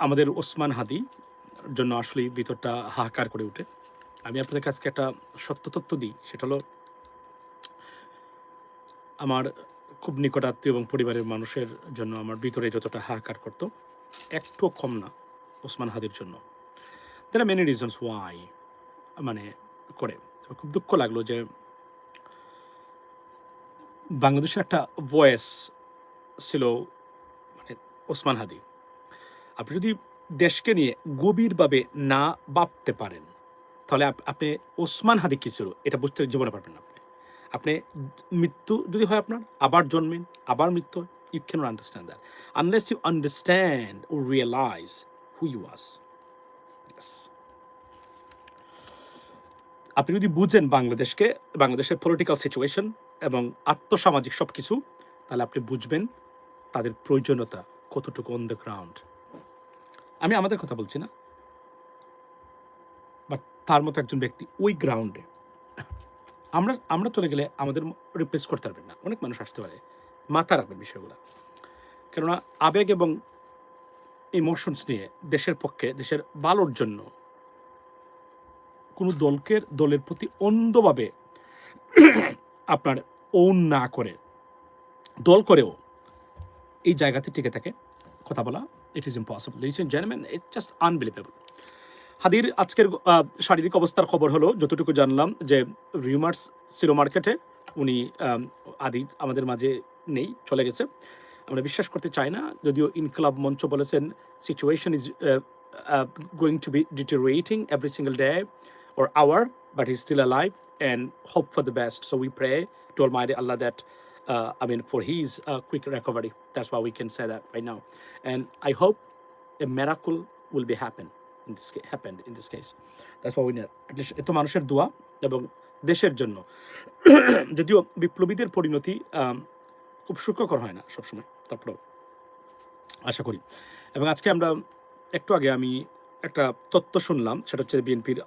আমাদের ওসমান হাদি জন্য আসলেই ভিতরটা হাহাকার করে ওঠে। আমি আপনাদের কাছে একটা সত্য তথ্য দিই, সেটা হলো আমার খুব নিকটাত্মীয় এবং পরিবারের মানুষের জন্য আমার ভিতরে যতটা হাহাকার করতো, একটুও কম না ওসমান হাদির জন্য। there are many reasons why মানে করে। খুব দুঃখ লাগলো যে বাংলাদেশের একটা ভয়েস ছিল মানে ওসমান হাদি। আপনি যদি দেশকে নিয়ে গভীরভাবে না ভাবতে পারেন, তাহলে আপনি ওসমান হাদি কি ছিল এটা বুঝতে জীবনে পারবেন না আপনি। আপনি মৃত্যু যদি হয় আপনার, আবার জন্মেন, আবার মৃত্যু হয়, you cannot understand that unless you understand or realize who you was. Yes. আপনি যদি বুঝেন বাংলাদেশকে, বাংলাদেশের পলিটিক্যাল সিচুয়েশন এবং আর্থসামাজিক সবকিছু, তাহলে আপনি বুঝবেন তাদের প্রয়োজনীয়তা কতটুকু অন দ্য গ্রাউন্ড। আমি আমাদের কথা বলছি না, বাট তার মতো একজন ব্যক্তি ওই গ্রাউন্ডে। আমরা আমরা চলে গেলে আমাদের রিপ্লেস করতে পারবেন না। অনেক মানুষ আসতে পারে, মাথা রাখবেন বিষয়গুলো। কেননা আবেগ এবং ইমোশনস নিয়ে দেশের পক্ষে, দেশের ভালোর জন্য কোনো দলের প্রতি অন্ধভাবে আপনার ওন না করে, দল করেও এই জায়গাতে টিকে থাকে কথা বলা, it is impossible. Ladies and gentleman, it just unbelievable. হাদির আজকের শারীরিক অবস্থার খবর হলো, যতটুকু জানলাম যে রিউমার্স ছিল মার্কেটে, উনি আদি আমাদের মাঝে নেই, চলে গেছে। আমরা বিশ্বাস করতে চাই না, যদিও ইনকলাব মঞ্চ বলেছেন situation is going to be deteriorating every single day or hour, but he's still alive and hope for the best. So we pray to Almighty Allah that, for his quick recovery. That's why we can say that right now. And I hope a miracle will be happened in this case. That's why we need. At least এত মানুষের দোয়া এবং দেশের জন্য। যদিও বিপ্লবীদের পরিণতি খুব সুখকর হয় না সবসময়, তারপরেও আশা করি। এবং আজকে আমরা একটু আগে আমি একটা তথ্য শুনলাম, সেটা হচ্ছে বিএনপির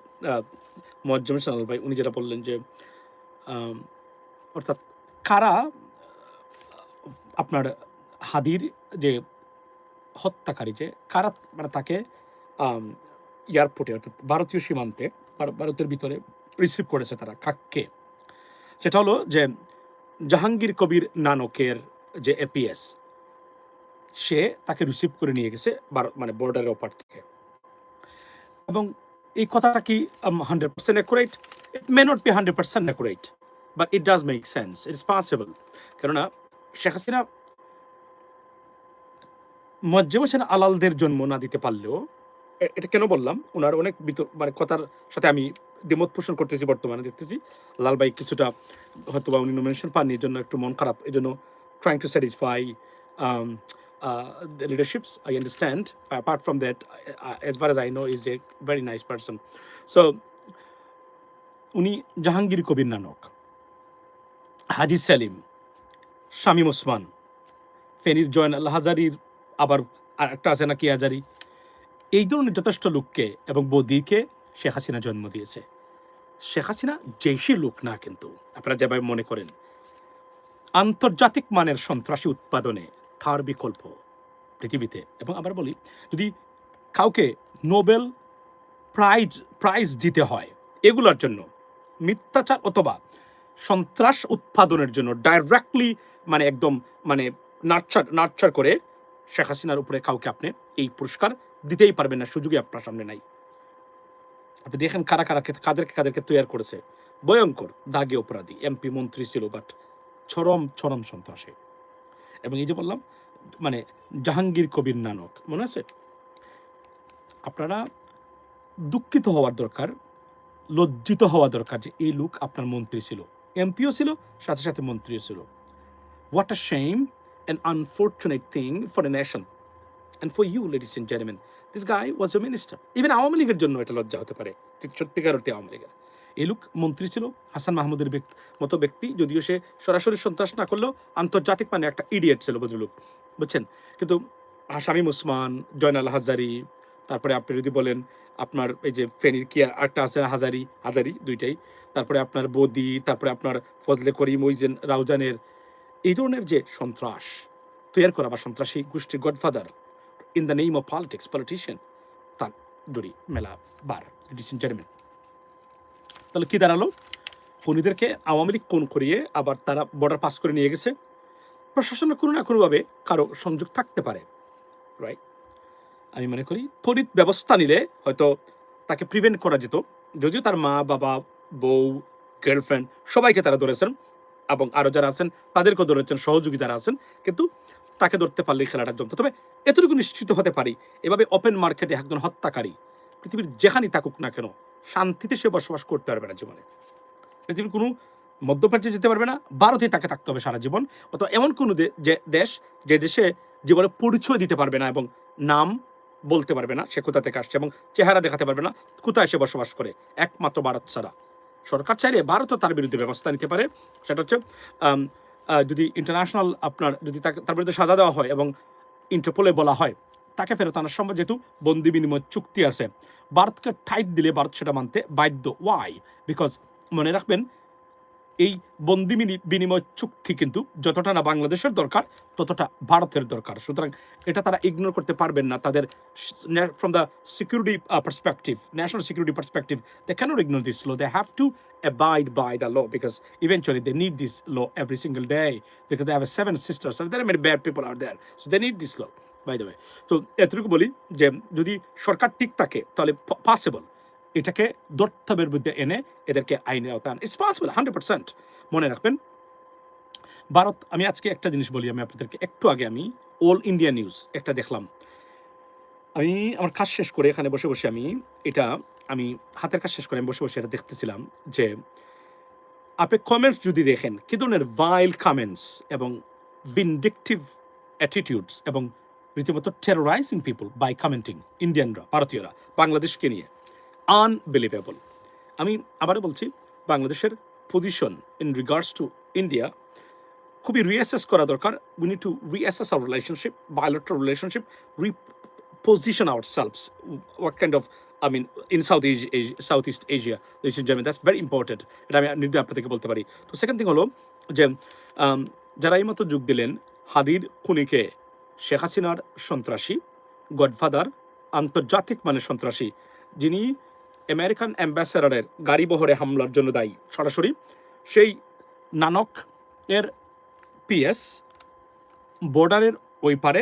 মোয়াজ্জেম হোসেন ভাই, উনি যেটা বললেন যে অর্থাৎ কারা আপনার হাদির যে হত্যাকারী, যে কারা মানে তাকে এয়ারপোর্টে অর্থাৎ ভারতীয় সীমান্তে, ভারতের ভিতরে রিসিভ করেছে, তারা কাকে, সেটা হলো যে জাহাঙ্গীর কবির নানকের যে এপিএস, সে তাকে রিসিভ করে নিয়ে গেছে মানে বর্ডারের ওপার থেকে। এবং এই কথাটা কি 100% accurate? It may not be 100% accurate, but it does make sense, it is possible. কেননা শেখ হাসিনা মোয়াজ্জেম হোসেন আলালদের জন্ম না দিতে পারলেও, এটা কেন বললাম, ওনার অনেক মানে কথার সাথে আমি দ্বিমত পোষণ করতেছি। বর্তমানে দেখতেছি লাল ভাই কিছুটা হয়তো বা উনি নমিনেশন পাননি, এই জন্য একটু মন খারাপ, এই জন্য trying to satisfy the leaderships. I understand. Apart from that, as far as I know, is a very nice person. So, উনি জাহাঙ্গীর কবির নানক, হাজি সেলিম, শামীম ওসমান, ফেনীর জয়নাল হাজারির, আবার একটা আছে নাকি হাজারি, এই ধরনের যথেষ্ট লোককে এবং বৌদিকে শেখ হাসিনা জন্ম দিয়েছে। শেখ হাসিনা জেইশি লোক না, কিন্তু আপনারা যেভাবে মনে করেন, আন্তর্জাতিক মানের সন্ত্রাসী উৎপাদনে তার বিকল্প পৃথিবীতে। এবং আবার বলি, যদি কাউকে নোবেল প্রাইজ দিতে হয় এগুলোর জন্য, মিথ্যাচার অথবা সন্ত্রাস উৎপাদনের জন্য ডাইরেক্টলি মানে একদম মানে নার্চার করে শেখ হাসিনার উপরে কাউকে আপনি এই পুরস্কার দিতেই পারবেন না, সুযোগই আপনার সামনে নাই। আপনি দেখেন কাদেরকে তৈরি করেছে, ভয়ঙ্কর দাগে অপরাধী, এমপি মন্ত্রী ছিল, বাট চরম সন্ত্রাসী। এবং এই যে বললাম মানে জাহাঙ্গীর কবির নানক, মনে আছে? আপনারা দুঃখিত হওয়ার দরকার, লজ্জিত হওয়া দরকার যে এই লোক আপনার মন্ত্রী ছিল, এমপিও ছিল, সাথে সাথে মন্ত্রীও ছিল। What a shame and unfortunate thing for a nation and for you, ladies and gentleman, this guy was a minister. Even Awami লীগের জন্য এটা লজ্জা হতে পারে, সত্যিকার অর্থে আওয়ামী লীগের। এই লোক মন্ত্রী ছিল, হাসান মাহমুদের মতো ব্যক্তি, যদিও সে সরাসরি সন্ত্রাস না করলেও আন্তর্জাতিক মানে একটা ইডিয়েট ছিল ভদ্রলোক, বুঝছেন? কিন্তু শামীম ওসমান, জয়নাল হাজারি, তারপরে আপনি যদি বলেন আপনার এই যে ফেনীর কি একটা আছে হাজারি দুইটাই, তারপরে আপনার বদি, তারপরে আপনার ফজলে করিম, ওই যে রাউজানের, এই ধরনের যে সন্ত্রাস তৈরি করা বা সন্ত্রাসী গোষ্ঠীর godfather, in the name of politics politician তার দড়ি মেলা বার লিডিস এন্ড জেন্টলম্যান। তাহলে কি দাঁড়ালো? খুনিদেরকে আওয়ামী লীগ খুন করিয়ে আবার তারা বর্ডার পাস করে নিয়ে গেছে। প্রশাসনের কোনো না কোনোভাবে কারো সংযোগ থাকতে পারে, রাইট? আমি মনে করি ত্বরিত ব্যবস্থা নিলে হয়তো তাকে প্রিভেন্ট করা যেত। যদিও তার মা, বাবা, বউ, গার্লফ্রেন্ড সবাইকে তারা ধরেছেন এবং আরও যারা আছেন তাদেরকেও ধরেছেন, সহযোগী যারা আছেন, কিন্তু তাকে ধরতে পারলেই খেলাটা জমতো। তবে এতটুকু নিশ্চিত হতে পারি, এভাবে ওপেন মার্কেটে একজন হত্যাকারী পৃথিবীর যেখানেই থাকুক না কেন শান্তিতে সে বসবাস করতে পারবে না জীবনে। পৃথিবীর কোনো মধ্যপ্রাচ্যে যেতে পারবে না, ভারতেই তাকে থাকতে হবে সারা জীবন, অথবা এমন কোনো যে দেশ যে দেশে জীবনে পরিচয় দিতে পারবে না এবং নাম বলতে পারবে না সে কোথা থেকে আসছে এবং চেহারা দেখাতে পারবে না কোথায় সে বসবাস করে, একমাত্র ভারত ছাড়া। সরকার চাইলে ভারতও তার বিরুদ্ধে ব্যবস্থা নিতে পারে। সেটা হচ্ছে যদি ইন্টারন্যাশনাল আপনার যদি তার বিরুদ্ধে সাজা দেওয়া হয় এবং ইন্টারপোলে বলা হয় তাকে ফেরত আনার সম্ভব, যেহেতু বন্দি বিনিময় চুক্তি আছে, ভারতকে টাইট দিলে ভারত সেটা মানতে বাধ্য। ওয়াই? বিকজ মনে রাখবেন এই বন্দি বিনিময় চুক্তি কিন্তু যতটা না বাংলাদেশের দরকার ততটা ভারতের দরকার। সুতরাং এটা তারা ইগনোর করতে পারবেন না। তাদের from the security perspective, national security perspective, they can't ignore this law. They have to abide by the law because eventually they need this law every single day because they have 7 sisters and there are many bad people out there, so they need this law, by the way. তো এতটুকু বলি যে যদি সরকার ঠিক থাকে তাহলে possible এটাকে দর্থবের বিরুদ্ধে এনে এদেরকে আইনে আওতায়। It's possible 100%। মনে রাখবেন ভারত, আমি আজকে একটা জিনিস বলি, আমি আপনাদেরকে একটু আগে আমি অল ইন্ডিয়া নিউজ একটা দেখলাম। আমি আমার কাজ শেষ করে এখানে বসে বসে আমি হাতের কাজ শেষ করে আমি বসে বসে এটা দেখতেছিলাম যে আপনি কমেন্টস যদি দেখেন কি ধরনের ভাইল কমেন্টস এবং ভিনডিকটিভ অ্যাটিটিউডস এবং রীতিমতো টেরোরাইজিং পিপল বাই কমেন্টিং, ইন্ডিয়ানরা, ভারতীয়রা বাংলাদেশকে নিয়ে, আনবিলিভেবল। আমি আবারও বলছি, বাংলাদেশের position in regards to India খুবই রিঅ্যাসেস করা দরকার। We need to reassess our relationship, bilateral relationship, reposition ourselves, what kind of, I mean, in Southeast Asia, ladies and gentlemen, that's very important. এটা আমি নির্দ্বিধায় আপনাদেরকে বলতে পারি। তো সেকেন্ড থিং হলো যে যারা এই মতো যোগ দিলেন হাদির খুনিকে শেখ হাসিনার সন্ত্রাসী, গডফাদার, আন্তর্জাতিক মানের সন্ত্রাসী, যিনি আমেরিকান অ্যাম্বাসেডারের গাড়ি বহরে হামলার জন্য দায়ী সরাসরি, সেই নানক এর পিএস বর্ডারের ওই পারে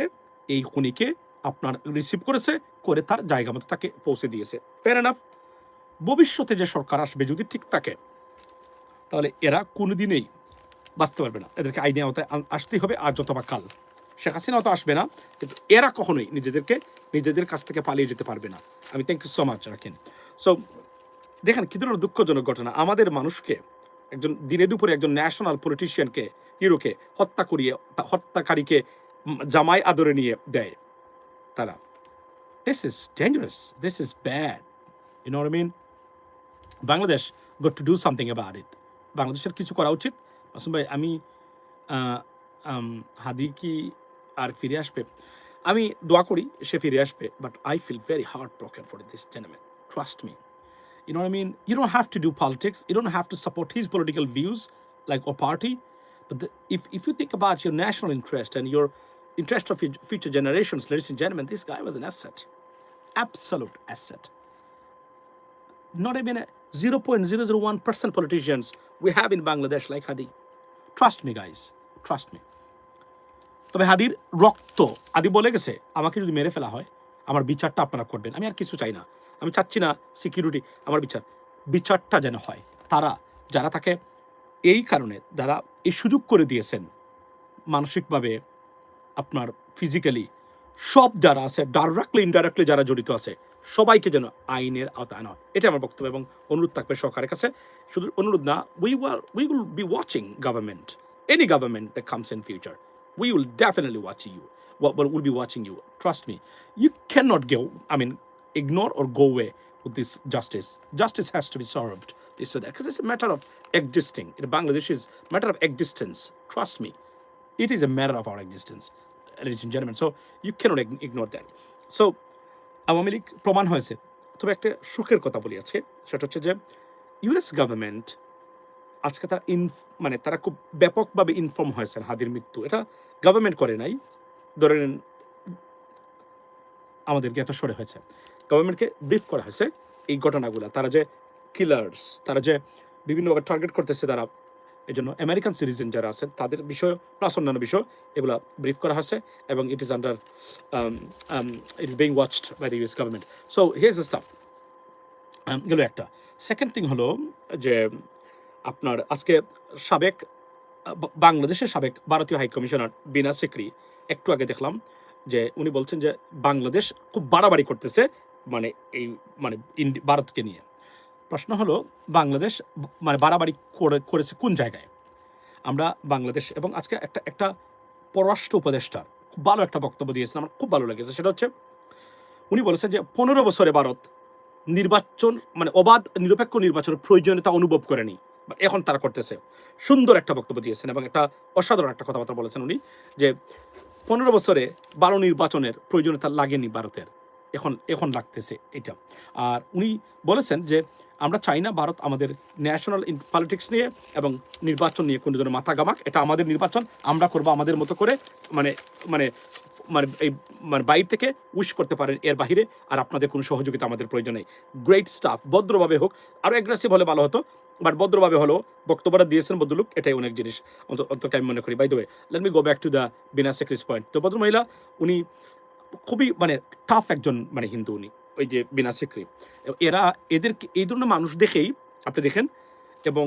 এই খুনিকে আপনার রিসিভ করেছে, করে তার জায়গা মতো তাকে পৌঁছে দিয়েছে। Fair enough. ভবিষ্যতে যে সরকার আসবে যদি ঠিক থাকে তাহলে এরা কোনোদিনই বাঁচতে পারবে না, এদেরকে আইনে আওতায় আসতেই হবে, আর যত বা কাল। শেখ হাসিনাও তো আসবে না, কিন্তু এরা কখনোই নিজেদের কাছ থেকে পালিয়ে যেতে পারবে না। আমি থ্যাংক ইউ সো মাচ রাখেন। সো দেখেন কি ধরনের দুঃখজনক ঘটনা, আমাদের মানুষকে, একজন দিনে দুপুরে একজন ন্যাশনাল পলিটিশিয়ানকে, হিরোকে হত্যা করিয়ে হত্যাকারীকে জামাই আদরে নিয়ে দেয় তারা। This is dangerous. This is bad. You know what I mean? Bangladesh got to do something about it. বাংলাদেশের কিছু করা উচিত। মাসুম ভাই, আমি হাদি কি আর ফিরে আসবে? আমি দোয়া করি সে ফিরে আসবে, but I feel very heart broken for this gentleman. Trust me. You know what I mean? You don't have to do politics. You don't have to support his political views like our party. But if you think about your national interest and your interest of your future generations, ladies and gentlemen, this guy was an asset. Absolute asset. Not even a 0.001% politicians we have in Bangladesh like Hadi. Trust me, guys. Trust me. তবে হাদির রক্ত, আদি বলে গেছে আমাকে যদি মেরে ফেলা হয় আমার বিচারটা আপনারা করবেন। আমি আর কিছু চাই না। আমি চাচ্ছি না সিকিউরিটি, আমার বিচারটা যেন হয়। তারা যারা তাকে এই কারণে যারা এই সুযোগ করে দিয়েছেন, মানসিকভাবে, আপনার ফিজিক্যালি, সব যারা আছে, ডাইরেক্টলি ইনডাইরেক্টলি যারা জড়িত আছে, সবাইকে যেন আইনের আওতায় আনা হয়। এটা আমার বক্তব্য এবং অনুরোধ থাকবে সরকারের কাছে। শুধু অনুরোধ না, we will be watching government, any government that comes in future, we will definitely watch you. We'll be watching you. Trust me. You cannot ignore or go away with this justice. Justice has to be served. This or that, because it's a matter of existing. Bangladesh is a matter of existence. Trust me. It is a matter of our existence, ladies and gentlemen. So you cannot ignore that. So Awami League প্রমাণ হয়েছে। তবে একটা সুখের কথা বলি আছে, সেটা হচ্ছে যে ইউএস গভর্নমেন্ট আজকে তারা খুব ব্যাপকভাবে ইনফর্ম হয়েছেন হাদির মৃত্যু। এটা গভর্নমেন্ট করে নাই, ধরেন আমাদেরকে এত সরে হয়েছে। গভর্নমেন্টকে ব্রিফ করা হয়েছে এই ঘটনাগুলো, তারা যে কিলার্স, তারা যে বিভিন্নভাবে টার্গেট করতেছে, তারা এই জন্য আমেরিকান সিটিজেন যারা আছেন তাদের বিষয় প্লাস অন্যান্য বিষয় এগুলো ব্রিফ করা হয়েছে এবং it is under it is being watched by the US government. So here's the stuff গেল একটা। সেকেন্ড থিং হলো যে আপনার আজকে সাবেক বাংলাদেশের সাবেক ভারতীয় হাই কমিশনার বিনা সিকরি একটু আগে দেখলাম যে উনি বলছেন যে বাংলাদেশ খুব বাড়াবাড়ি করতেছে মানে এই মানে ভারতকে নিয়ে। প্রশ্ন হলো বাংলাদেশ মানে বাড়াবাড়ি করেছে কোন জায়গায়? আমরা বাংলাদেশ এবং আজকে একটা একটা পররাষ্ট্র উপদেষ্টার খুব ভালো একটা বক্তব্য দিয়েছেন, আমার খুব ভালো লেগেছে। সেটা হচ্ছে উনি বলেছেন যে 15 বছরে ভারত নির্বাচন মানে অবাধ নিরপেক্ষ নির্বাচনের প্রয়োজনীয়তা অনুভব করেনি, এখন তারা করতেছে। সুন্দর একটা বক্তব্য দিয়েছেন এবং একটা অসাধারণ একটা কথাবার্তা বলেছেন উনি যে 15 বছরে 12 নির্বাচনের প্রয়োজনীয়তা লাগেনি ভারতের, এখন এখন লাগতেছে এটা। আর উনি বলেছেন যে আমরা চাই না ভারত আমাদের ন্যাশনাল পলিটিক্স নিয়ে এবং নির্বাচন নিয়ে কোনো ধরনের মাথা গামাক, এটা আমাদের নির্বাচন, আমরা করবো আমাদের মতো করে, মানে মানে মানে এই মানে বাইরে থেকে উইশ করতে পারেন, এর বাহিরে আর আপনাদের কোনো সহযোগিতা আমাদের প্রয়োজন নেই। গ্রেট স্টাফ, ভদ্রভাবে হোক, আরও অ্যাগ্রেসিভ হলে ভালো হতো, বাট ভদ্রভাবে হলো বক্তব্যটা দিয়েছেন ভদ্রলোক, এটাই অনেক জিনিস অন্তত আমি মনে করি। By the way let me go back to the বিনা সেক্রিস পয়েন্ট। তো ভদ্র মহিলা উনি খুবই মানে টাফ একজন মানে হিন্দু উনি, ওই যে বিনা সিকরি। এরা এদেরকে এই ধরনের মানুষ দেখেই আপনি দেখেন এবং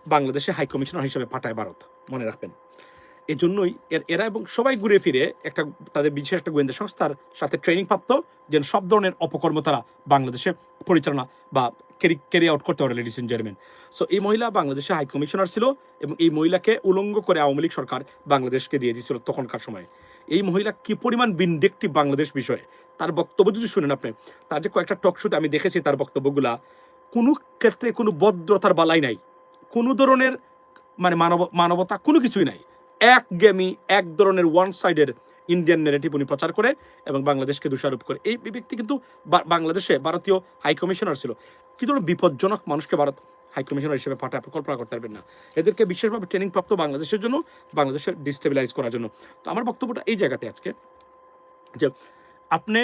বাংলাদেশে হাই কমিশনার হিসেবে পাঠায় ভারত, মনে রাখবেন। এজন্যই এরা এবং সবাই ঘুরে ফিরে একটা তাদের বিশেষ একটা গোয়েন্দা সংস্থার সাথে ট্রেনিং প্রাপ্ত, যেন সব ধরনের অপকর্ম তারা বাংলাদেশে পরিচালনা বা ক্যারি আউট করতে পারে, লেডিস এন্ড জেন্টলম্যান। সো এই মহিলা বাংলাদেশে হাই কমিশনার ছিল এবং এই মহিলাকে উলঙ্গ করে আওয়ামী লীগ সরকার বাংলাদেশকে দিয়ে দিয়েছিল তখনকার সময়ে। এই মহিলা কি পরিমাণ ভিনডিক্টিভ বাংলাদেশ বিষয়ে, তার বক্তব্য যদি শুনেন আপনি, তার যে কয়েকটা টক শোতে আমি দেখেছি তার বক্তব্যগুলা, কোনো ক্ষেত্রে কোনো ভদ্রতার বালাই নাই, কোনো ধরনের মানে মানবতা কোনো কিছুই নাই, একঘেয়েমি, এক ধরনের ওয়ান সাইডের ইন্ডিয়ান নেগেটিভ উনি প্রচার করে এবং বাংলাদেশকে দোষারোপ করে। এই ব্যক্তি কিন্তু বাংলাদেশে ভারতীয় হাই কমিশনার ছিল। কি ধরনের বিপজ্জনক মানুষকে ভারত হাই কমিশনার হিসেবে পাঠায়, আপনি কল্পনা করতে পারবেন না। এদেরকে বিশেষভাবে ট্রেনিং প্রাপ্ত বাংলাদেশের জন্য, বাংলাদেশের ডিস্টেবিলাইজ করার জন্য। তো আমার বক্তব্যটা এই জায়গাতে আজকে যে আপনি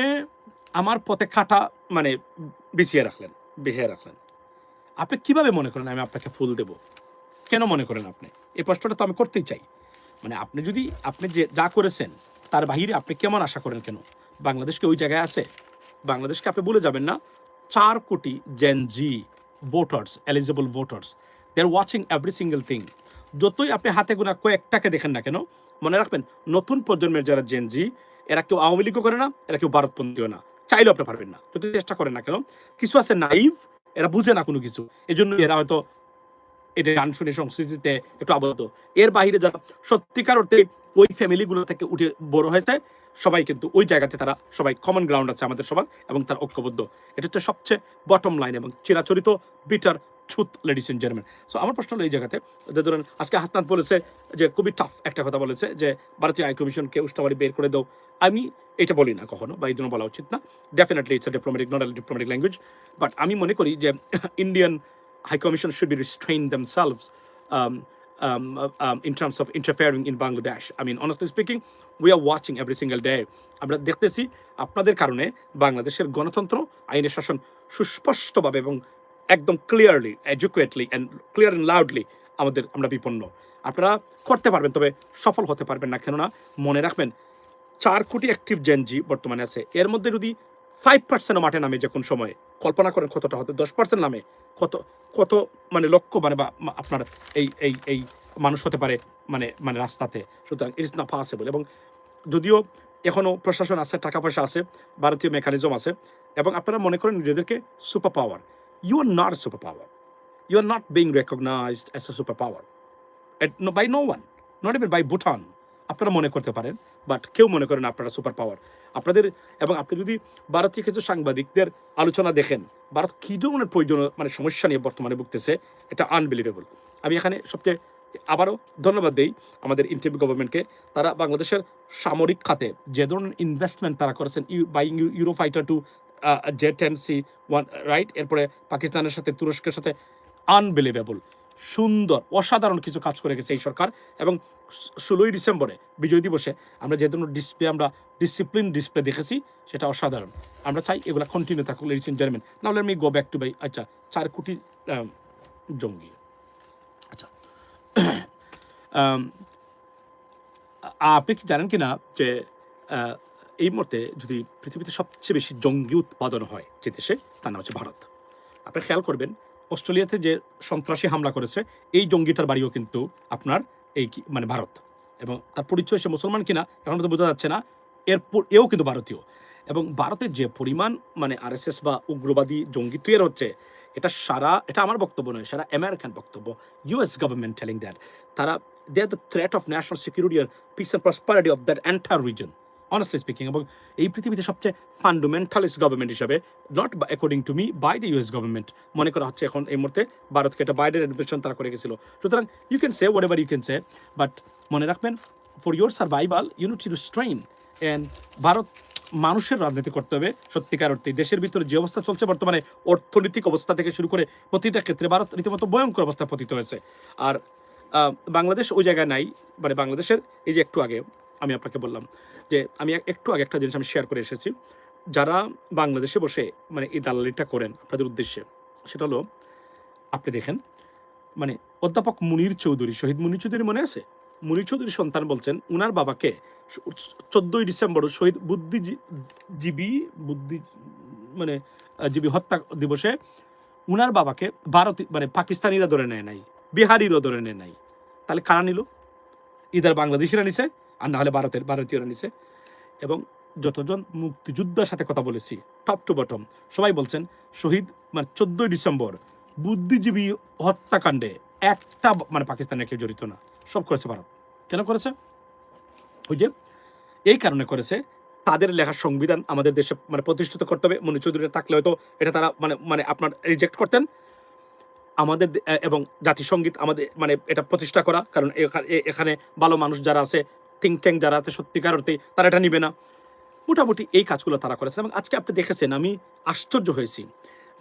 আমার পথে কাটা মানে বিছিয়ে রাখলেন, আপনি কিভাবে মনে করেন আমি আপনাকে ফুল দেব? কেন মনে করেন আপনি? এই প্রশ্নটা তো আমি করতেই চাই। মানে আপনি যদি আপনি যে যা করেছেন তার বাহিরে আপনি কেমন আশা করেন কেন? বাংলাদেশকে ওই জায়গায় আছে? বাংলাদেশকে আপনি ভুলে যাবেন না 4 crore Gen Z voters, eligible voters, they are watching every single thing. যতই আপনি হাতে গোনা কয়েকটাকে দেখেন না কেন, মনে রাখবেন নতুন প্রজন্মের যারা জেন জি, এরা কেউ আওয়ামী লীগও করে না, এরা কেউ ভারতপন্থীও না, চাইলেও আপনি পারবেন না যদি চেষ্টা করেন না কেন। কিছু আছে নাইভ, এরা বুঝে না কোনো কিছু, এজন্য এরা হয়তো এটা গান শুনে সংস্কৃতিতে একটু আবদ্ধ। এর বাহিরে যারা সত্যিকার অর্থে ওই ফ্যামিলিগুলো থেকে উঠে বড় হয়েছে, সবাই কিন্তু ওই জায়গাতে তারা সবাই কমন গ্রাউন্ড আছে আমাদের সবার এবং তার ঐক্যবদ্ধ। এটা হচ্ছে সবচেয়ে বটম লাইন এবং চিরাচরিত bitter truth, ladies and gentleman. So আমার প্রশ্ন হলো এই জায়গাতে যে ধরেন আজকে হাসনাত বলেছে যে খুবই টাফ একটা কথা বলেছে যে ভারতীয় হাই কমিশনকে উষ্টাবাড়ি বের করে দাও। আমি এটা বলি না কখনো, বা এই জন্য বলা উচিত না। Definitely it's a diplomatic, not a diplomatic language, but আমি মনে করি যে Indian High Commission should be restrained themselves in terms of interfering in Bangladesh. I mean, honestly speaking, we are watching every single day. আমরা দেখতেছি আপনাদের কারণে বাংলাদেশের গণতন্ত্র, আইনের শাসন সুস্পষ্টভাবে এবং একদম clearly, adequately and clear and loudly আমরা বিপন্ন। আপনারা করতে পারবেন, তবে সফল হতে পারবেন না। কেননা মনে রাখবেন 4 কোটি অ্যাক্টিভ জেনজি বর্তমানে আছে, এর মধ্যে যদি 5% মাঠে নামে যে কোন সময়ে, কল্পনা করেন কতটা হতো, 10% নামে কত কত মানে লক্ষ মানে বা আপনার এই মানুষ হতে পারে মানে মানে রাস্তাতে। সুতরাং ইট ইজ নট পসিবল। এবং যদিও এখনও প্রশাসন আছে, টাকা পয়সা আছে, ভারতীয় মেকানিজম আছে, এবং আপনারা মনে করেন নিজেদেরকে super power, you are not super power, you are not being recognised as a super power by no one, not even by Bhutan. আপনারা মনে করতে পারেন, বাট কেউ মনে করেন আপনারা সুপার পাওয়ার আপনাদের। এবং আপনি যদি ভারতীয় কিছু সাংবাদিকদের আলোচনা দেখেন, ভারত কী ধরনের প্রয়োজন মানে সমস্যা নিয়ে বর্তমানে ভুগতেছে, এটা আনবিলিভেবল। আমি এখানে সবচেয়ে আবারও ধন্যবাদ দেই আমাদের ইন্টারিম গভর্নমেন্টকে। তারা বাংলাদেশের সামরিক খাতে যে ধরনের ইনভেস্টমেন্ট তারা করেছেন, buying Eurofighter two J-10C1, right, এরপরে পাকিস্তানের সাথে, তুরস্কের সাথে, আনবিলিভেবল, সুন্দর, অসাধারণ কিছু কাজ করে গেছে এই সরকার। এবং 16ই ডিসেম্বরে বিজয় দিবসে আমরা যে ধরনের ডিসপ্লে আমরা ডিসিপ্লিন ডিসপ্লে দেখেছি, সেটা অসাধারণ। আমরা চাই এগুলা কন্টিনিউ থাকুক, ladies and gentleman. Now let me go back to আচ্ছা 4 কোটি জঙ্গি। আচ্ছা, আম আপনি কি জানেন কিনা যে আ এই মুহূর্তে যদি পৃথিবীতে সবচেয়ে বেশি জঙ্গি উৎপাদন হয় যে দেশে, তার নাম হচ্ছে ভারত। আপনি খেয়াল করবেন, অস্ট্রেলিয়াতে যে সন্ত্রাসী হামলা করেছে, এই জঙ্গিটার বাড়িও কিন্তু আপনার এই মানে ভারত, এবং তার পরিচয় সে মুসলমান কিনা এখন তো বোঝা যাচ্ছে না। এও কিন্তু ভারতীয়, এবং ভারতের যে পরিমাণ মানে আরএসএস বা উগ্রবাদী জঙ্গি তৈরি হচ্ছে, এটা আমার বক্তব্য নয়, সারা আমেরিকান বক্তব্য। ইউএস গভর্নমেন্ট টেলিং দ্যাট তারা they are the threat of national security আর peace and prosperity of that entire region, honestly speaking. এবং এই পৃথিবীতে সবচেয়ে ফান্ডামেন্টালিস্ট গভর্নমেন্ট হিসাবে, not according to me, by the US government মনে করা হচ্ছে এখন এই মুহূর্তে ভারতকে। এটা বাইডেন অ্যাডমিনিস্ট্রেশন তারা করে গেছিল। সুতরাং you can say whatever you can say, but মনে রাখবেন, for your survival you need to strain. And Bharat মানুষের রাজনীতি করতে হবে সত্যিকার অর্থে। দেশের ভিতরে যে অবস্থা চলছে বর্তমানে, অর্থনৈতিক অবস্থা থেকে শুরু করে প্রতিটা ক্ষেত্রে ভারত রীতিমতো ভয়ঙ্কর অবস্থা পতিত হয়েছে। আর বাংলাদেশ ওই জায়গায় নাই। মানে বাংলাদেশের এই যে একটু আগে আমি আপনাকে বললাম যে আমি একটু আগে একটা জিনিস আমি শেয়ার করে এসেছি, যারা বাংলাদেশে বসে মানে এই দালালিটা করেন আপনাদের উদ্দেশ্যে, সেটা হলো আপনি দেখেন, মানে অধ্যাপক মুনীর চৌধুরী, শহীদ মুনীর চৌধুরী মনে আছে? মুনীর চৌধুরীর সন্তান বলছেন উনার বাবাকে 14ই ডিসেম্বর শহীদ বুদ্ধি মানে জীবী হত্যা দিবসে উনার বাবাকে মানে পাকিস্তানিরা ধরে নেয় নাই, বিহারিরও ধরে নেয় নাই। তাহলে কারা নিল? ইদার বাংলাদেশিরা নিছে, আর না হলে ভারতীয়রা নিছে। এবং যতজন মুক্তিযোদ্ধার সাথে কথা বলেছি টপ টু বটম, সবাই বলছেন শহীদ মানে 14ই ডিসেম্বর বুদ্ধিজীবী হত্যাকাণ্ডে একটা মানে পাকিস্তানের কেউ জড়িত না, সব করেছে ভারত। কেন করেছে? ওই যে এই কারণে করেছে, তাদের লেখা সংবিধান আমাদের দেশে মানে প্রতিষ্ঠিত করতে হবে। মনির চৌধুরী থাকলে হয়তো এটা তারা মানে আপনার রিজেক্ট করতেন। আমাদের এবং জাতিসংগীত আমাদের মানে এটা প্রতিষ্ঠা করা, কারণ এখানে ভালো মানুষ যারা আছে, থিঙ্ক ট্যাঙ্ক যারা আছে সত্যিকার অর্থে, তারা এটা নিবে না। মোটামুটি এই কাজগুলো তারা করেছে। এবং আজকে আপনি দেখেছেন, আমি আশ্চর্য হয়েছি,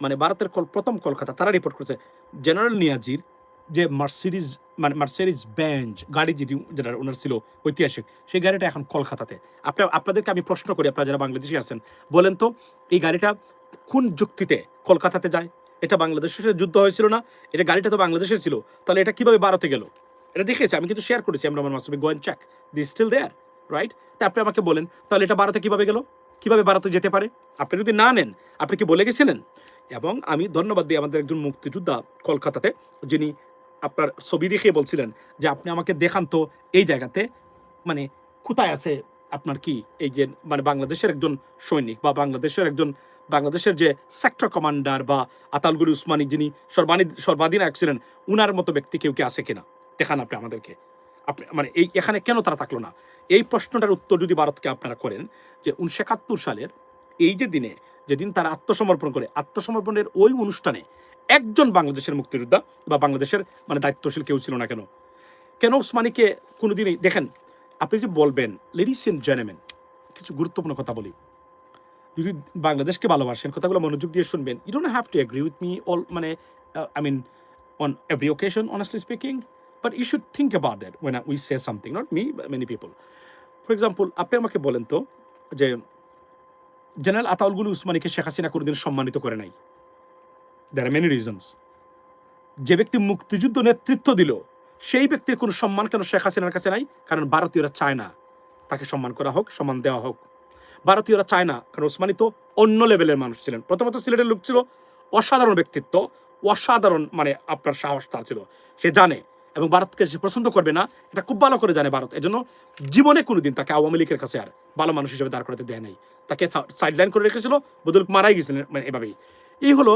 মানে ভারতের প্রথম কলকাতা তারা রিপোর্ট করেছে জেনারেল নিয়াজির যে মার্সিডিজ বেঞ্জ গাড়ি যেটা ওনার ছিল ঐতিহাসিক, সেই গাড়িটা এখন কলকাতাতে। আপনাদেরকে আমি প্রশ্ন করি, আপনারা যারা বাংলাদেশি আছেন, বলেন তো এই গাড়িটা কোন যুক্তিতে কলকাতাতে যায়? এটা বাংলাদেশের সাথে যুদ্ধ হয়েছিল না? এটা গাড়িটা তো বাংলাদেশে ছিল, তাহলে এটা কিভাবে ভারতে গেল? এটা দেখেছি, আমি কিন্তু শেয়ার করেছি, আমরা মাসুমি go and check this still there, right? তা আপনি আমাকে বলেন, তাহলে এটা ভারতে কিভাবে গেল? কিভাবে ভারতে যেতে পারে? আপনি যদি না নেন, আপনি কি বলে গেছিলেন? এবং আমি ধন্যবাদ দিই আমাদের একজন মুক্তিযোদ্ধা কলকাতাতে, যিনি আপনার ছবি দেখে বলছিলেন যে আপনি আমাকে দেখান তো এই জায়গাতে মানে কোথায় আছে আপনার কি এই যে মানে বাংলাদেশের একজন সৈনিক বা বাংলাদেশের যে সেক্টর কমান্ডার বা আতালগুলি উসমানী যিনি সর্বাধিনায়ক ছিলেন, উনার মতো ব্যক্তি কেউ কি আছে কিনা দেখান আপনি আমাদেরকে। আপনি মানে এই এখানে কেন তারা থাকলো না? এই প্রশ্নটার উত্তর যদি ভারতকে আপনারা করেন, যে 1971 সালের এই যে দিনে, যেদিন তারা আত্মসমর্পণ করে, আত্মসমর্পণের ওই অনুষ্ঠানে একজন বাংলাদেশের মুক্তিযোদ্ধা বা বাংলাদেশের মানে দায়িত্বশীল কেউ ছিল না। কেন উসমানীকে কোনোদিনই দেখেন, আপনি যে বলবেন, লেডিস এন্ড জেন্টলম্যান, কিছু গুরুত্বপূর্ণ কথা বলি, যদি বাংলাদেশকে ভালোবাসেন, কথাগুলো মনোযোগ দিয়ে শুনবেন। You don't have to agree with me all মানে I mean on every occasion, honestly speaking, but you should think about that when we say something, not me, many people. For example, আপনি আমাকে বলেন তো যে general Ataul গুল উসমানীকে শেখ হাসিনা কোনোদিন সম্মানিত করে নাই। দেয়ার আর মেনি রিজনস। যে ব্যক্তি মুক্তিযুদ্ধ নেতৃত্ব দিল, সেই ব্যক্তির কোনো সম্মান কেন শেখ হাসিনার কাছে নাই? কারণ ভারতীয়রা চায় না তাকে সম্মান করা হোক, সম্মান দেওয়া হোক। ভারতীয়রা চায় না, কারণ ওসমানী তো অন্য লেভেলের মানুষ ছিলেন। প্রথমত সিলেটের লোক ছিল, অসাধারণ ব্যক্তিত্ব, অসাধারণ মানে আপনার সাহস তার ছিল, সে জানে, এবং ভারতকে সে পছন্দ করবে না, এটা খুব ভালো করে জানে ভারত। এজন্য জীবনে কোনোদিন তাকে আওয়ামী লীগের কাছে আর ভালো মানুষ হিসেবে দাঁড় করাতে দেয় নাই, তাকে সাইডলাইন করে রেখেছিল, বদল মারাই গেছিলেন মানে এভাবেই। এই হলো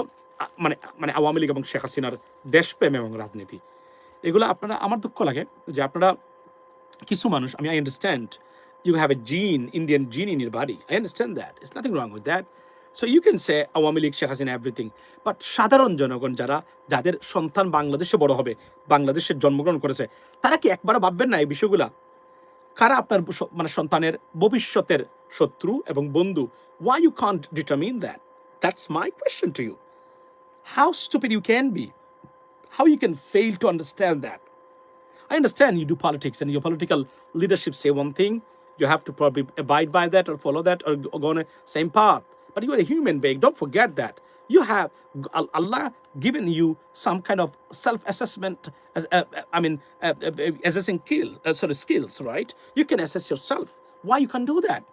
মানে মানে আওয়ামী লীগ এবং শেখ হাসিনার দেশপ্রেম এবং রাজনীতি। এগুলো আপনারা, আমার দুঃখ লাগে যে আপনারা কিছু মানুষ, আমি I understand you have a Indian gene in your body. I understand that. There's nothing wrong with that. So you can say Awami League, Sheikh Hasina, everything. But সাধারণ জনগণ যাদের সন্তান বাংলাদেশে বড় হবে, বাংলাদেশে জন্মগ্রহণ করেছে, তারা কি একবারও ভাববেন না এই বিষয়গুলা? কারা আপনার মানে সন্তানের ভবিষ্যতের শত্রু এবং বন্ধু? Why you can't determine that? That's my question to you. How stupid you can be? How you can fail to understand that? I understand you do politics and your political leadership say one thing, You have to probably abide by that or follow that or go on a same path. But you are a human being. Don't forget that. You have Allah given you some kind of self-assessment, as assessing skills, right? You can assess yourself. Why you can do that?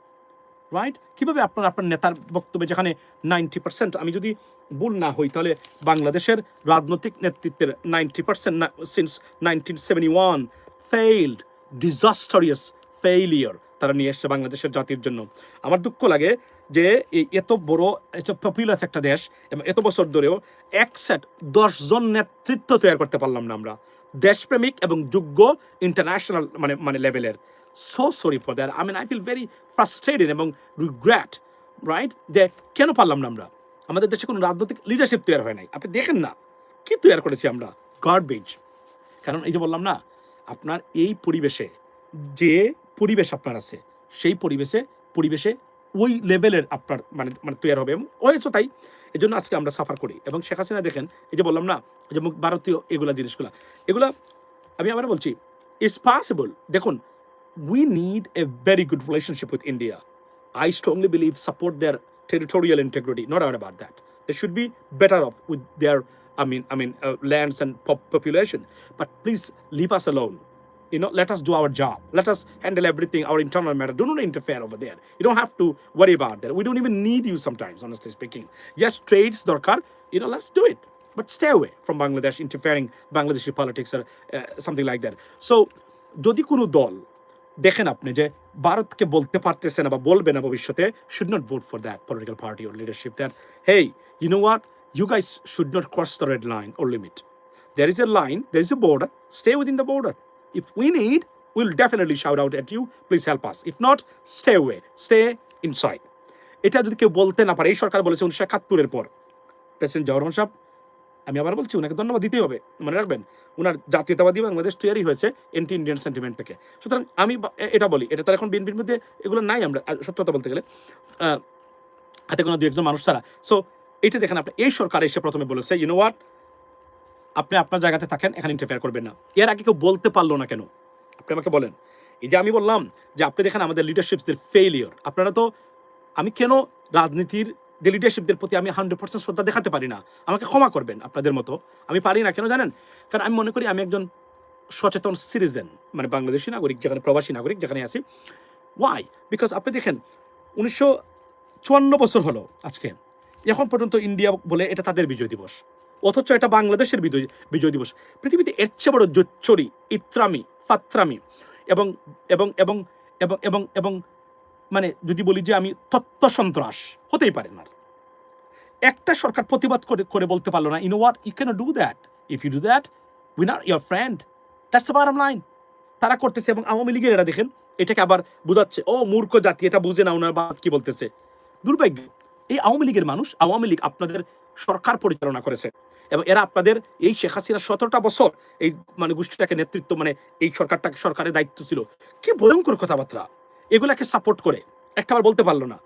Right কিভাবে আপনার নেতার বক্তব্যে যেখানে 90%, আমি যদি ভুল না হই তাহলে বাংলাদেশের রাজনৈতিক নেতৃত্বের 90% সিন্স 1971 ফেইলড, ডিজাস্টারিয়াস ফেইলিয়ার তারা নিয়ে এসছে বাংলাদেশের জাতির জন্য। আমার দুঃখ লাগে যে এত বড় এত পপুলাস একটা দেশ এবং এত বছর ধরেও এক সেট 10 জন নেতৃত্ব তৈরি করতে পারলাম না আমরা, দেশপ্রেমিক এবং যোগ্য ইন্টারন্যাশনাল মানে লেভেলের। So sorry for that. I mean, I feel very frustrated এবং regret, right? যে কেন পারলাম না আমরা? আমাদের দেশে কোনো রাজনৈতিক লিডারশিপ তৈরি হয় নাই। আপনি দেখেন না কি তৈরি করেছি আমরা, গার্বেজ। কারণ এই যে বললাম না, আপনার এই পরিবেশে যে পরিবেশ আপনার আছে সেই পরিবেশে ওই লেভেলের আপনার মানে তৈরি হবে এবং হয়েছে তাই। এই জন্য আজকে আমরা সাফার করি। এবং শেখ হাসিনা দেখেন, এই যে বললাম না যে ভারতীয় এগুলা আমি আবার বলছি, ইটস পসিবল। দেখুন, we need a very good relationship with India. I strongly believe support their territorial integrity, no doubt about that. They should be better off with their, lands and population. But please leave us alone. Let us do our job. Let us handle everything, our internal matter. Do not interfere over there. You don't have to worry about that. We don't even need you sometimes, honestly speaking. Yes, trades, dorkar, let's do it. But stay away from Bangladesh interfering Bangladeshi politics or something like that. So, যদি কোনো দল দেখেন আপনি যে ভারতকে বলতে পারতেছে না বা বলবে না ভবিষ্যতে, should not vote for that political party or leadership that, hey, you know what, you guys should not cross the red line or limit. There is a line, there is a border, stay within the border. If we need, we'll definitely shout out at you, please help us. If not, stay away, stay inside. এটা যদি কেউ বলতে না পারে, এই সরকার বলেছে 1971 পর, president Ziaur Rahman সাহেব, আমি আবার বলছি ওনাকে ধন্যবাদ দিতেই হবে। মনে রাখবেন, ওনার জাতীয়তাবাদী বাংলাদেশ তৈরি হয়েছে এন্টি ইন্ডিয়ান সেন্টিমেন্ট থেকে। সুতরাং আমি এটা বলি, এটা তো এখন বিএনপির মধ্যে এগুলো নাই, আমরা সত্য কথা বলতে গেলে হাতে কোনো 2-1 জন মানুষ ছাড়া। সো এইটা দেখেন, আপনি এই সরকার এসে প্রথমে বলেছে, ইউ নো হোয়াট, আপনি আপনার জায়গাতে থাকেন, এখানে ইন্টারফেয়ার করবেন না। এর আগে কেউ বলতে পারলো না কেন? আপনি আমাকে বলেন। এই যে আমি বললাম যে আপনি দেখেন আমাদের লিডারশিপদের ফেইলিয়র, আপনারা তো, আমি কেন রাজনীতির যে লিডারশিপদের প্রতি আমি 100% শ্রদ্ধা দেখাতে পারি না, আমাকে ক্ষমা করবেন, আপনাদের মতো আমি পারি না। কেন জানেন? কারণ আমি মনে করি আমি একজন সচেতন সিটিজেন, মানে বাংলাদেশি নাগরিক, যেখানে প্রবাসী নাগরিক যেখানে আছি। ওয়াই? বিকজ আপনি দেখেন 1954 বছর হলো আজকে, এখন পর্যন্ত ইন্ডিয়া বলে এটা তাদের বিজয় দিবস, অথচ এটা বাংলাদেশের বিজয় দিবস। পৃথিবীতে এর চেয়ে বড় জোচ্চুরি, ইত্রামি, ফাত্রামি এবং এবং এবং এবং এবং এবং মানে যদি বলি যে আমি তত্ত্ব সন্ত্রাস হতেই পারে না। একটা সরকার প্রতিবাদ করে বলতে পারলো না, you know what, you can't do that. If you do that, we not your friend. That's the bottom line. তারা করতেছে এবং আওয়ামী লীগের এরা দেখেন এটাকে আবার বুঝাচ্ছে, ও মূর্খ জাতি, এটা বুঝে না ওনার বাদ কি বলতেছে। দুর্ভাগ্য, এই আওয়ামী লীগের মানুষ, আওয়ামী লীগ আপনাদের সরকার পরিচালনা করেছে এবং এরা আপনাদের এই শেখ হাসিনা 17টা বছর এই গোষ্ঠীটাকে নেতৃত্ব, এই সরকারের দায়িত্ব ছিল। কি ভয়ঙ্কর কথাবার্তা, এগুলাকে সাপোর্ট করে একটাবার বলতে পারলো না।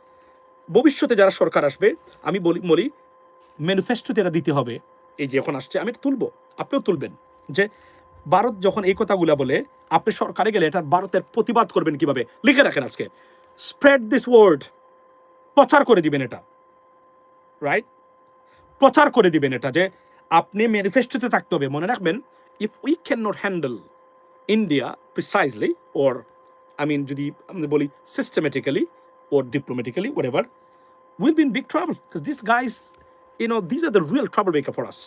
ভবিষ্যতে যারা সরকার আসবে, আমি বলি ম্যানিফেস্টোতে এরা দিতে হবে। এই যে এখন আসছে, আমি এটা তুলবো, আপনিও তুলবেন, যে ভারত যখন এই কথাগুলো বলে, আপনি সরকারে গেলে এটা ভারতের প্রতিবাদ করবেন কিভাবে, লিখে রাখেন আজকে। স্প্রেড দিস ওয়ার্ড, প্রচার করে দিবেন এটা, রাইট? প্রচার করে দিবেন এটা, যে আপনি ম্যানিফেস্টোতে থাকতে হবে। মনে রাখবেন, if we can not handle India precisely, or যদি আমি বলি systematically or diplomatically, whatever, we'll be in big trouble. Because these guys, these are the real troublemaker for us.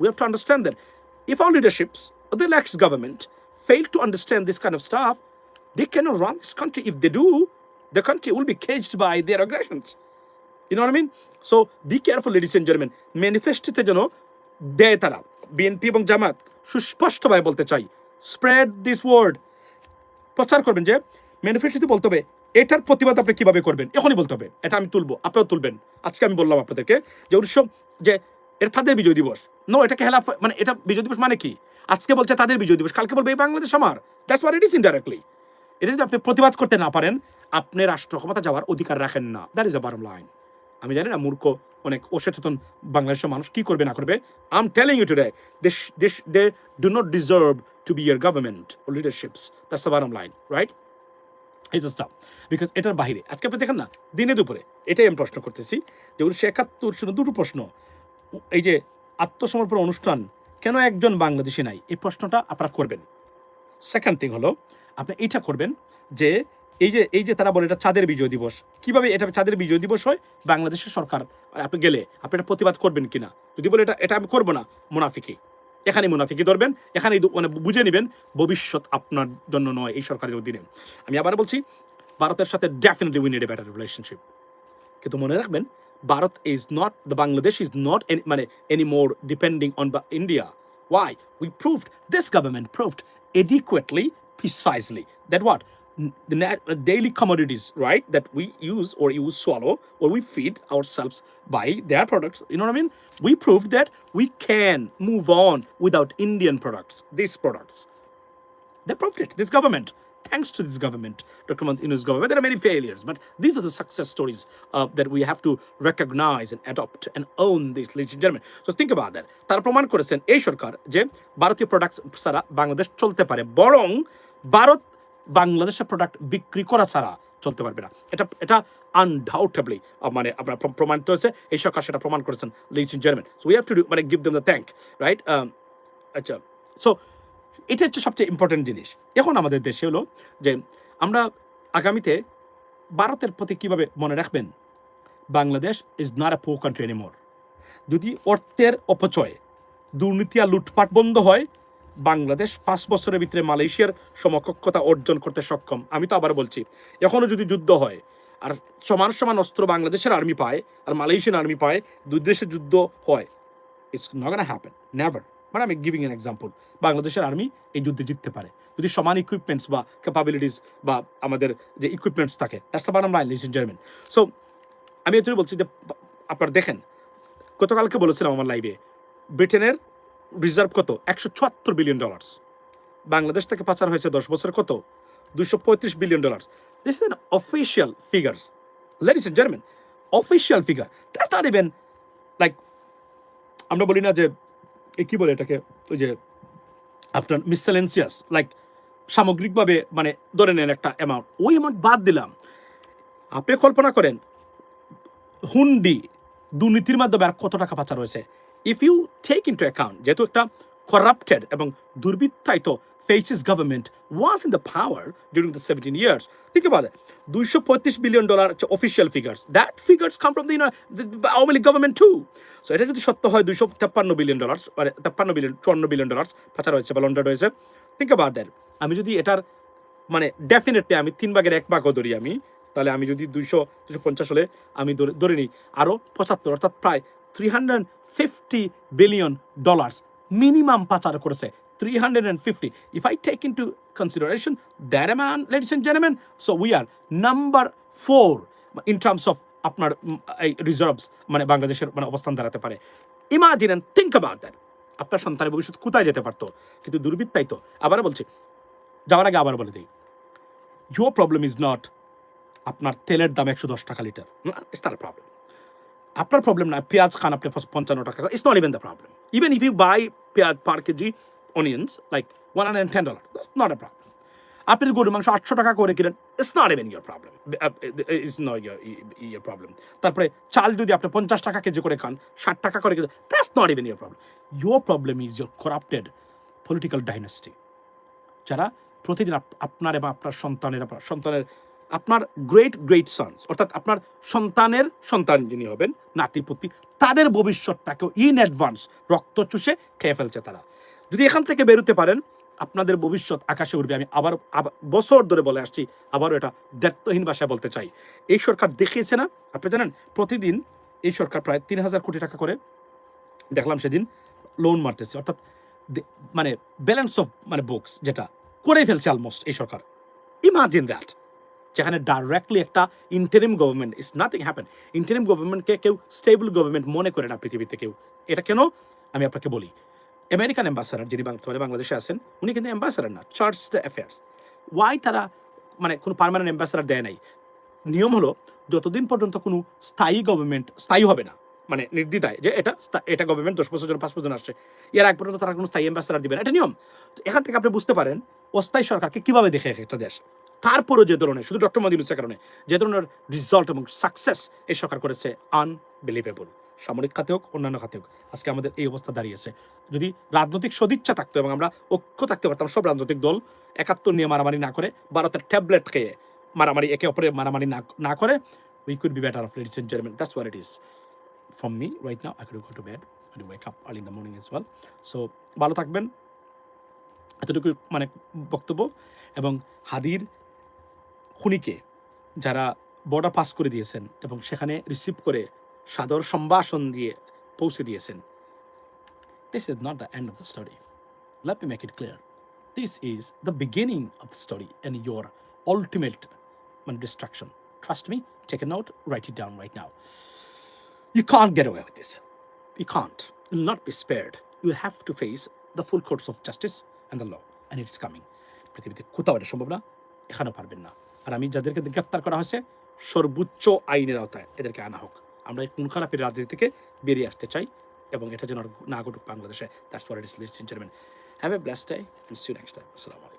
We have to understand that if our leaderships or the next government fail to understand this kind of stuff, they cannot run this country. If they do, the country will be caged by their aggressions. You know what I mean? So be careful, ladies and gentlemen. Manifestoতে যেন দেয় তারা, BNP এবং জামাত সুস্পষ্টভাবে বলতে চাই, spread this word, প্রচার করবেন যে ম্যানিফেস্টোতে বলতে হবে এটার প্রতিবাদ আপনি কিভাবে করবেন, এখনই বলতে হবে। এটা আমি তুলবো, আপনারাও তুলবেন। আজকে আমি বললাম আপনাদেরকে যে যে এটা তাদের বিজয় দিবস, নো, এটাকে হেলাফ, এটা বিজয় দিবস মানে কি? আজকে বলছে তাদের বিজয় দিবস, কালকে বলবে এই বাংলাদেশ আমার। That's what it is indirectly. এটা যদি আপনি প্রতিবাদ করতে না পারেন, আপনি রাষ্ট্র ক্ষমতা যাওয়ার অধিকার রাখেন না। That is a bottom line. আমি জানি না মূর্খ অনেক অসচেতন বাংলাদেশের মানুষ কি করবে না করবে। I am telling you today, they do not deserve to be your government or leaderships. That's the bottom line, right? Is stuff because এটার বাইরে আজকে আপনি দেখেন না দিনে দুপুরে এটাই আমি প্রশ্ন করতেছি যে 1971 শুনে দুটো প্রশ্ন এই যে আত্মসমর্পণ অনুষ্ঠান কেন একজন বাংলাদেশি নাই এই প্রশ্নটা আপনারা করবেন। সেকেন্ড থিং হলো আপনি এইটা করবেন যে এই যে তারা বলে এটা চাঁদের বিজয় দিবস, কিভাবে এটা চাঁদের বিজয় দিবস হয়? বাংলাদেশের সরকার আপনি গেলে আপনি এটা প্রতিবাদ করবেন কিনা, যদি বলে এটা এটা আমি করবো না, মুনাফিকি, এখানে মুনাফিকি ধরবেন, এখানেই মানে বুঝে নেবেন ভবিষ্যৎ আপনার জন্য নয় এই সরকারের অধীনে। আমি আবার বলছি ভারতের সাথে definitely we need a better relationship, কিন্তু মনে রাখবেন Bharat is not the Bangladesh is not মানে any more depending on India. Why? We proved, this government proved adequately, precisely, that what? The daily commodities, right, that we use or you swallow or we feed ourselves by their products, you know what I mean? We proved that we can move on without Indian products, these products. They proved it, this government. Thanks to this government, Dr. Inu's government, there are many failures, but these are the success stories that we have to recognize and adopt and own these, ladies and gentlemen. So think about that. তারা প্রমাণ করেছেন এই সরকার যে ভারতীয় product ছাড়া বাংলাদেশ চলতে পারে, বরং ভারত বাংলাদেশের প্রোডাক্ট বিক্রি করা ছাড়া চলতে পারবে না। এটা এটা আনডাউটেবলি মানে আপনার প্রমাণিত হয়েছে, এই সরকার সেটা প্রমাণ করেছেন, ladies and gentlemen. So we have to do, মানে give them the thank, right? আচ্ছা, সো এটা হচ্ছে সবচেয়ে ইম্পর্টেন্ট জিনিস এখন আমাদের দেশে হলো যে আমরা আগামীতে ভারতের প্রতি কীভাবে মনে রাখবেন, Bangladesh is not a poor country anymore. যদি অর্থের অপচয়, দুর্নীতি আর লুটপাট বন্ধ হয়, বাংলাদেশ 5 বছরের ভিতরে মালয়েশিয়ার সমকক্ষতা অর্জন করতে সক্ষম। আমি তো আবার বলছি, এখনও যদি যুদ্ধ হয় আর সমান সমান অস্ত্র বাংলাদেশের আর্মি পায় আর মালয়েশিয়ান আর্মি পায়, দুই দেশের যুদ্ধ হয়, it's not gonna happen, never. মানে আমি গিভিং এন এক্সাম্পল, বাংলাদেশের আর্মি এই যুদ্ধে জিততে পারে যদি সমান ইকুইপমেন্টস বা ক্যাপাবিলিটিস বা আমাদের যে ইকুইপমেন্টস থাকে, that's the bottom line, ladies and gentleman. So আমি এটাই বলছি যে আপনারা দেখেন, গতকালকে বলেছিলাম আমার লাইভে, ব্রিটেনের রিজার্ভ কত, $174 বিলিয়ন। বাংলাদেশ থেকে পাচার হয়েছে 10 বছরে কত, $235 billion. This is an official figures, ladies and gentleman, official figure. That's not even like, আমরা বলি না যে কি বলে এটাকে, ওই যে আপনার মিসসেলেন্সিয়াস, লাইক সামগ্রিকভাবে মানে ধরে নেন একটা অ্যামাউন্ট, ওই অ্যামাউন্ট বাদ দিলাম। আপনি কল্পনা করেন হুন্ডি দুর্নীতির মাধ্যমে আর কত টাকা পাচার হয়েছে। If you take into account, যেহেতু একটা করাপ্টেড এবং দুর্বৃত্তায়িত fascist government was in the power during the 17 years, think about it, $235 billion official figures, that figures come from the Awami League government too. So এটা যদি সত্য হয়, $253 বিলিয়ন, মানে $54 বিলিয়ন পাচার হয়েছে বা লন্ডার্ড হয়েছে, থিঙ্ক অ্যাবাউট দ্যাট। আমি যদি এটার মানে ডেফিনেটলি আমি 3 ভাগের 1 ভাগও ধরি আমি, তাহলে আমি যদি 250 হলে আমি ধরে নিই আরও 75, অর্থাৎ প্রায় $350 বিলিয়ন মিনিমাম পাচার করেছে। 350, if I take into consideration that amount, ladies and gentlemen, so we are number 4 in terms of আপনার রিজার্ভস, মানে বাংলাদেশের মানে অবস্থান দাঁড়াতে পারে। Imagine and think about that, আপনার সন্তানের ভবিষ্যৎ কোথায় যেতে পারতো, কিন্তু দুর্বৃত্তাই তো। আবার বলছি, যাওয়ার আগে আবার বলে দিই, your problem is not আপনার তেলের দাম 110 টাকা litre, it's not a problem. আপনার প্রবলেম না পেঁয়াজ খান আপনি 55 টাকা, it's not even the problem. Even if you buy পেঁয়াজ per KG onions like $110, that's not a problem. আপনি গরুর মাংস 800 টাকা করে কিনেন, it's not even your problem, it's not your problem. তারপরে চাল যদি আপনি 50 টাকা কেজি করে খান, 60 টাকা করে KG, that's not even your problem. Your problem is your corrupted political dynasty, যারা প্রতিদিন আপনার এবং আপনার সন্তানের আপনার গ্রেট সন্স, অর্থাৎ আপনার সন্তানের সন্তান যিনি হবেন, নাতিপুতি, তাদের ভবিষ্যৎটাকেও ইন অ্যাডভান্স রক্ত চুষে খেয়ে ফেলছে তারা। যদি এখান থেকে বেরোতে পারেন, আপনাদের ভবিষ্যৎ আকাশে উঠবে। আমি আবার বছর ধরে বলে আসছি, আবারও এটা দায়িত্বহীন ভাষায় বলতে চাই, এই সরকার দেখিয়েছে না, আপনি জানেন প্রতিদিন এই সরকার প্রায় 3000 কোটি টাকা করে দেখলাম সেদিন লোন মারতেছে, অর্থাৎ মানে ব্যালেন্স অফ মানে বুকস যেটা করেই ফেলছে অলমোস্ট এই সরকার। ইমাজিন দ্যাট, যেখানে ডাইরেক্টলি একটা interim government, is nothing happen. Interim গভর্নমেন্টকে কেউ স্টেবল গভর্নমেন্ট মনে করে না পৃথিবীতে কেউ। এটা কেন আমি আপনাকে বলি, আমেরিকান অ্যাম্বাসাডার যিনি বাংলাদেশে আছেন, উনি কিন্তু অ্যাম্বাসাডার না, চার্জ দ্য অ্যাফেয়ার্স। ওয়াই তারা মানে কোনো পার্মানেন্ট অ্যাম্বাসাডার দেয় নাই? নিয়ম হলো যতদিন পর্যন্ত কোনো স্থায়ী গভর্নমেন্ট স্থায়ী হবে না, মানে নির্দ্বিধায় যে এটা গভর্নমেন্ট 10 বছর জন্য 5 বছর আসছে, এর আগ পর্যন্ত তারা কোনো স্থায়ী অ্যাম্বাসাডার দিবে না, এটা নিয়ম। তো এখান থেকে আপনি বুঝতে পারেন অস্থায়ী সরকারকে কীভাবে দেখে একটা দেশ। তারপরেও যে ধরনের, শুধু ডক্টর মোহাম্মদ ইউনূসের কারণে যে ধরনের রেজাল্ট এবং সাকসেস এই সরকার করেছে, আনবিলিভেবল। সামরিক খাতে হোক, অন্যান্য খাতে হোক, আজকে আমাদের এই অবস্থা দাঁড়িয়েছে। যদি রাজনৈতিক সদিচ্ছা থাকতো এবং আমরা ঐক্য থাকতে পারতাম, সব রাজনৈতিক দল ৭১ নিয়ে মারামারি না করে, ভারতের ট্যাবলেট খেয়ে মারামারি, একে অপরের মারামারি না করে, we could be better off, ladies and gentlemen. That's what it is. From me right now, I could go to bed. I could wake up early in the morning as well. So ভালো থাকবেন, এতটুকু মানে বক্তব্য। এবং হাদির খুনিকে যারা border pass করে দিয়েছেন এবং সেখানে রিসিভ করে সাদর সম্ভাষণ দিয়ে পৌঁছে দিয়েছেন, this is not the end of the story. Let me make it clear. This is the beginning of the story and your ultimate destruction. Trust me, take a note, write it down right now. You can't get away with this. You can't. You will not be spared. You have to face the full courts of justice and the law, and it's coming. পৃথিবীতে কোথাও এটা সম্ভব না, এখানেও পারবেন না। আর আমি যাদেরকে গ্রেপ্তার করা হয়েছে, সর্বোচ্চ আইনের আওতায় এদেরকে আনা হোক। আমরা এই খুন খারাপের রাজনীতি থেকে বেরিয়ে আসতে চাই এবং এটা যেন আর না ঘটুক বাংলাদেশে। That's what it is, ladies and gentlemen. Have a blessed day and see you next time. Assalamu alaikum.